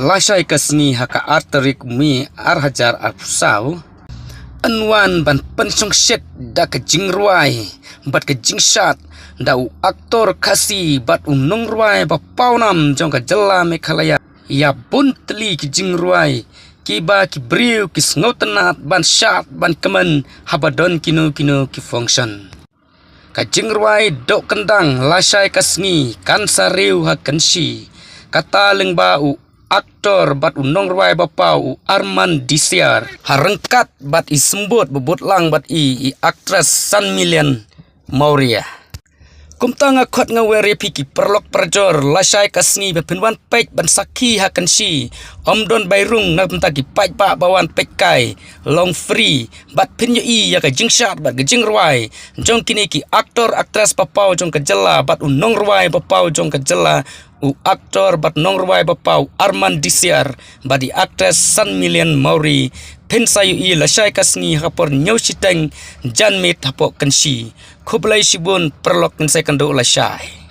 Lasai kasni haka arterik mi arhajar arpusau anwan ban pensong syek da ke jingruai bat ke jingshat da u aktor kasi bat unung ruai ba paunam jong ka jela Meghalaya ya buntli ki jingruai kiba ki briu ki sngotenat ban syat ban kemen habadon kinu ki function ka jingruai dok kendang lasai kasni kan sariu hakansi kata lengba u aktor bat unong ruai bapau Arman Disiar harengkat bat i sembut bebut lang bat i aktris San Million Mauria kumta ngakot ngawere piki perlok perjor lasai kasni bepinwan pek ban saki hakan si omdon bairung nak mentagi paj ba bawan pekai long free bat pinyo i ya ka jingshat bat ke jingruai jong kini ki aktor aktris papau jong ke jela bat unong ruai bapau jong ke jela u aktor bat nong ruai bapau Arman Disiar badi aktris San Million Mauri pensayu i lasai kasni hapor nyau siteng janmit hapok kansi kublai sibun perlok kensai kando lasai